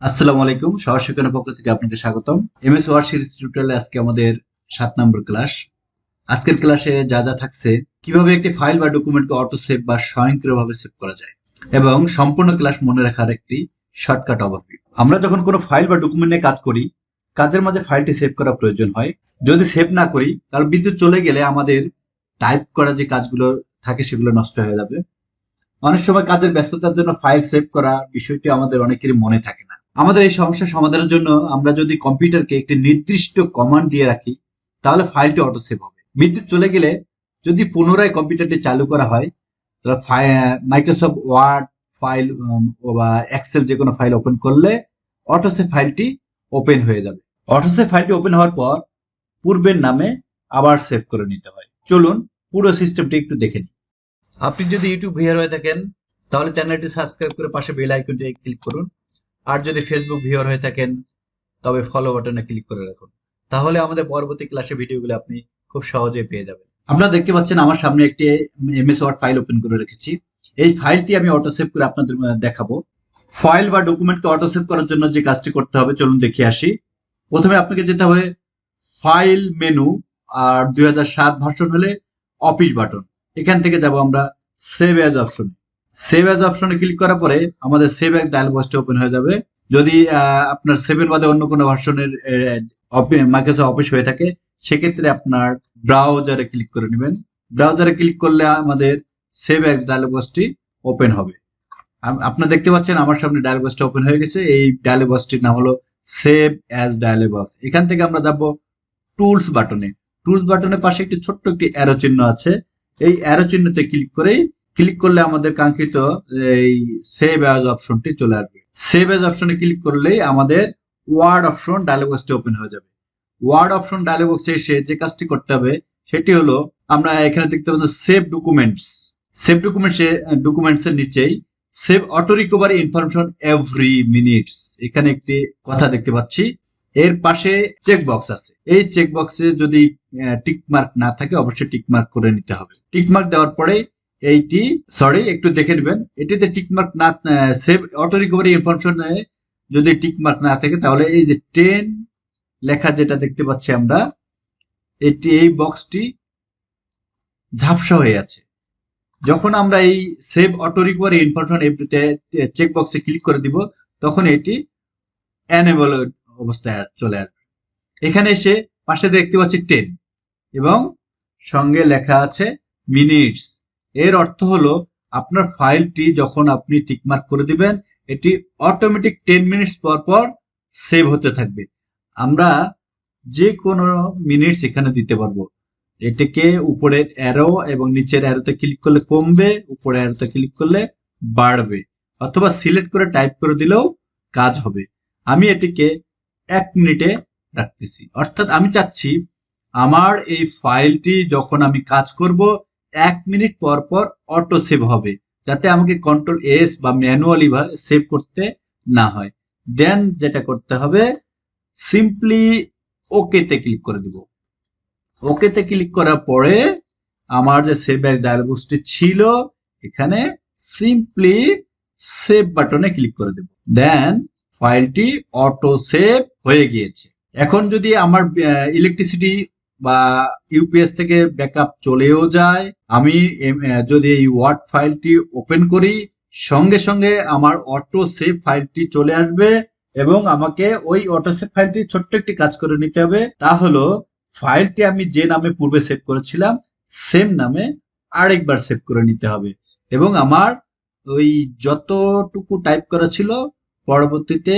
আসসালামু আলাইকুম। সহজ শিক্ষণের পক্ষ থেকে আপনাকে স্বাগতম। এমএস ওয়ার্ড সিরিজ টিউটোরিয়ালে আজকে আমাদের 7 নম্বর ক্লাস। আজকের ক্লাসে যা যা থাকছে, কিভাবে একটি ফাইল বা ডকুমেন্টকে অটো সেভ বা স্বয়ংক্রিয়ভাবে সেভ করা যায় এবং সম্পূর্ণ ক্লাস মনে রাখার একটি শর্টকাট ওভারভিউ। আমরা যখন কোনো ফাইল বা ডকুমেন্ট নিয়ে কাজ করি, কাজের মাঝে ফাইলটি সেভ করা প্রয়োজন হয়। যদি সেভ না করি তাহলে বিদ্যুৎ চলে গেলে আমাদের টাইপ করা যে কাজগুলো থাকে সেগুলো নষ্ট হয়ে যাবে। অনেক সময় কাজের ব্যস্ততার জন্য ফাইল সেভ করা বিষয়টি আমাদের অনেকেরই মনে থাকে না। আমাদের এই সমস্যা সমাধানের জন্য আমরা যদি কম্পিউটারকে একটি নির্দিষ্ট কমান্ড দিয়ে রাখি, তাহলে ফাইলটি অটো সেভ হবে। বিদ্যুৎ চলে গেলে যদি পুনরায় কম্পিউটারটি চালু করা হয়, তাহলে মাইক্রোসফট ওয়ার্ড ফাইল বা এক্সেল যে কোনো ফাইল ওপেন করলে অটো সেভ ফাইলটি ওপেন হয়ে যাবে। অটো সেভ ফাইলটি ওপেন হওয়ার পর পূর্বের নামে আবার সেভ করে নিতে হয়। চলুন পুরো সিস্টেমটি একটু দেখে নিই। আপনি যদি ইউটিউব ভিউয়ার হয়ে থাকেন তাহলে চ্যানেলটি সাবস্ক্রাইব করে পাশে বেল আইকনটি ক্লিক করুন। আর যদি ফেসবুক ভিউয়ার হয়ে থাকেন তবে ফলো বাটনে ক্লিক করে রাখুন। তাহলে আমাদের পরবর্তী ক্লাসে ভিডিওগুলো আপনি খুব সহজেই পেয়ে যাবেন। আপনারা দেখতে পাচ্ছেন আমার সামনে একটি এমএস ওয়ার্ড ফাইল ওপেন করে রেখেছি। এই ফাইলটি আমি অটো সেভ করে আপনাদের দেখাবো। ফাইল বা ডকুমেন্টকে অটো সেভ করার জন্য যে কাজটি করতে হবে চলুন দেখে আসি। প্রথমে আপনাকে যেতে হবে ফাইল মেনু, আর 2007 ভার্সন হলে অফিস বাটন। এখান থেকে যাব আমরা save as option. Save as অপশনে ক্লিক করার পরে আমাদের সেভ অ্যাজ ডায়ালগ বক্সটি ওপেন হয়ে যাবে। যদি আপনার 7 বাদে অন্য কোনো ভার্সনের মাইক্রোসফট অফিস হয়ে থাকে, সেক্ষেত্রে আপনার ব্রাউজারে ক্লিক করে নেবেন। ব্রাউজারে ক্লিক করলে আমাদের সেভ অ্যাজ ডায়ালগ বক্সটি ওপেন হবে। আপনারা দেখতে পাচ্ছেন আমার সামনে ডায়ালগ বক্সটা ওপেন হয়ে গেছে। এই ডায়ালগ বক্সটির নাম হলো সেভ অ্যাজ ডায়ালগ বক্স। এখান থেকে আমরা যাব টুলস বাটনে। টুলস বাটনের পাশে একটি ছোট্ট একটি অ্যারো চিহ্ন আছে। এই অ্যারো চিহ্নতে ক্লিক করলে আমাদের কাঙ্ক্ষিত এই সেভ অ্যাজ অপশনটি চলে আসবে। সেভ অ্যাজ অপশনে ক্লিক করলেই আমাদের ওয়ার্ড অপশন ডায়ালগ বক্সটি ওপেন হয়ে যাবে। ওয়ার্ড অপশন ডায়ালগ বক্সে এসে যে কাজটি করতে হবে সেটি হলো, আমরা এখানে দেখতে পাচ্ছি সেভ ডকুমেন্টস। সেভ ডকুমেন্টস এর নিচেই save auto recovery information every minutes, এখানে একটি কথা দেখতে পাচ্ছি। এর পাশে চেক বক্স আছে। এই চেক বক্সে যদি টিক মার্ক না থাকে অবশ্যই টিক মার্ক করে নিতে হবে। টিক মার্ক দেওয়ার পরে একটু দেখে নেবেন, এটিতে টিক মার্ক না, সেভ অটো রিকভারি ইনফরমেশনে যদি টিক মার্ক না থাকে তাহলে এই যে 10 লেখা যেটা দেখতে পাচ্ছি আমরা, এই বক্সটি ঝাপসা হয়ে আছে। যখন আমরা এই সেভ অটো রিকভারি ইনফরমেশন এভরিতে চেক বক্সে ক্লিক করে দিব, তখন এটি এনেবল অবস্থায় চলে আসবে। এখানে এসে পাশে দেখতে পাচ্ছি 10 এবং সঙ্গে লেখা আছে মিনিটস। এর অর্থ হলো আপনার ফাইলটি যখন আপনি টিকমার্ক করে দিবেন, এটি অটোমেটিক 10 মিনিটস পর পর সেভ হতে থাকবে। আমরা যে কোনো মিনিটস এখানে দিতে পারবো। এটাকে উপরের অ্যারো এবং নিচের অ্যারোতে ক্লিক করলে কমবে, উপরের অ্যারোতে ক্লিক করলে বাড়বে, অথবা সিলেক্ট করে টাইপ করে দিলেও কাজ হবে। আমি এটিকে 1 মিনিটে রাখতেছি, অর্থাৎ আমি চাচ্ছি আমার এই ফাইলটি যখন আমি কাজ করব 1 মিনিট পর পর অটো সেভ হবে, যাতে আমাকে কন্ট্রোল এস বা ম্যানুয়ালি সেভ করতে না হয়। দেন যেটা করতে হবে, সিম্পলি ওকেতে ক্লিক করে দিব। ওকেতে ক্লিক করার পরে আমার যে সেভ অ্যাজ ডায়ালগ বক্সটি ছিল, এখানে সিম্পলি সেভ বাটনে ক্লিক করে দেব। দেন ফাইলটি অটো সেভ হয়ে গিয়েছে। এখন যদি আমার ইলেকট্রিসিটি বা ইউপিএস থেকে ব্যাকআপ চলেও যায়, আমি যদি এই ওয়ার্ড ফাইলটি ওপেন করি, সঙ্গে সঙ্গে আমার অটো সেভ ফাইলটি চলে আসবে এবং আমাকে ওই অটো সেভ ফাইলটি ছোট্ট একটি কাজ করে নিতে হবে। তা হলো ফাইলটি আমি যে নামে পূর্বে সেভ করেছিলাম সেম নামে আরেকবার সেভ করে নিতে হবে এবং আমার ওই যতটুকু টাইপ করা ছিল পরবর্তীতে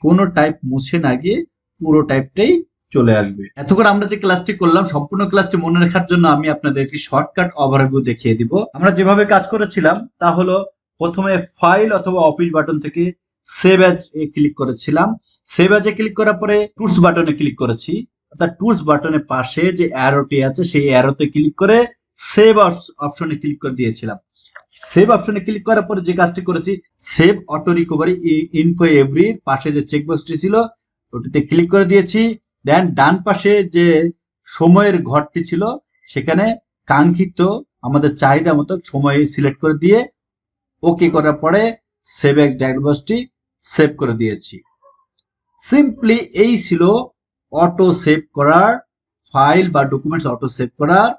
কোনো টাইপ মুছে না গিয়ে পুরো টাইপটাই চলে আসবে। এতক্ষণ আমরা যে ক্লাসটি করলাম, সম্পূর্ণ ক্লাসটি মনে রাখার জন্য আমি আপনাদেরকে শর্টকাট ওভারভিউ দেখিয়ে দিব। আমরা যেভাবে কাজ করেছিলাম তা হলো, প্রথমে ফাইল অথবা অফিস বাটন থেকে সেভ অ্যাজ এ ক্লিক করেছিলাম। সেভ অ্যাজ এ ক্লিক করার পরে টুলস বাটনে ক্লিক করেছি, অর্থাৎ টুলস বাটনের পাশে যে অ্যারোটি আছে সেই অ্যারোতে ক্লিক করে সেভ অপশনে ক্লিক করে দিয়েছিলাম। সেভ অপশনে ক্লিক করার পরে যে কাজটি করেছি, save auto recovery info every পাশে যে চেকবক্সটি ছিল ওটিতে ক্লিক করে দিয়েছি। দেন ডান পাশে যে সময়ের ঘরটি ছিল সেখানে কাঙ্ক্ষিত আমাদের চাহিদা মতো সময় সিলেক্ট করে দিয়ে ওকে করার পরে সেভ এক্স ডায়ালগ বক্সটি সেভ করে দিয়েছি। সিম্পলি এই ছিল অটো সেভ করার, ফাইল বা ডকুমেন্টস অটো সেভ করার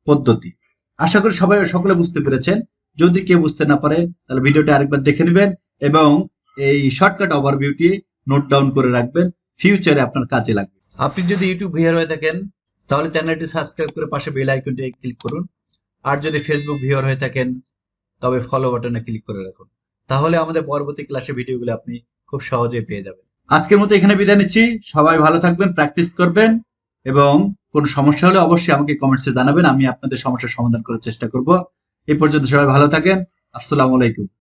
পদ্ধতি। আশা করি সকলে বুঝতে পেরেছেন। যদি কেউ বুঝতে না পারে তাহলে ভিডিওটা আরেকবার দেখে নেবেন এবং এই শর্টকাট ওভারভিউটি নোট ডাউন করে রাখবেন, ফিউচারে আপনার কাজে লাগবে। আপনি যদি ইউটিউব ভিউয়ার হয়ে থাকেন তাহলে চ্যানেলটি সাবস্ক্রাইব করে পাশে বেল আইকনটি ক্লিক করুন। আর যদি ফেসবুক ভিউয়ার হয়ে থাকেন তবে ফলো বাটনে ক্লিক করে রাখুন, তাহলে আমাদের পরবর্তী ক্লাসে ভিডিওগুলো আপনি খুব সহজেই পেয়ে যাবেন। আজকের মতো এখানে বিদায় নিচ্ছি। সবাই ভালো থাকবেন, প্র্যাকটিস করবেন এবং কোনো সমস্যা হলে অবশ্যই আমাকে কমেন্টসে জানাবেন, আমি আপনাদের সমস্যার সমাধান করার চেষ্টা করব। এই পর্যন্ত সবাই ভালো থাকেন। আসসালামু আলাইকুম।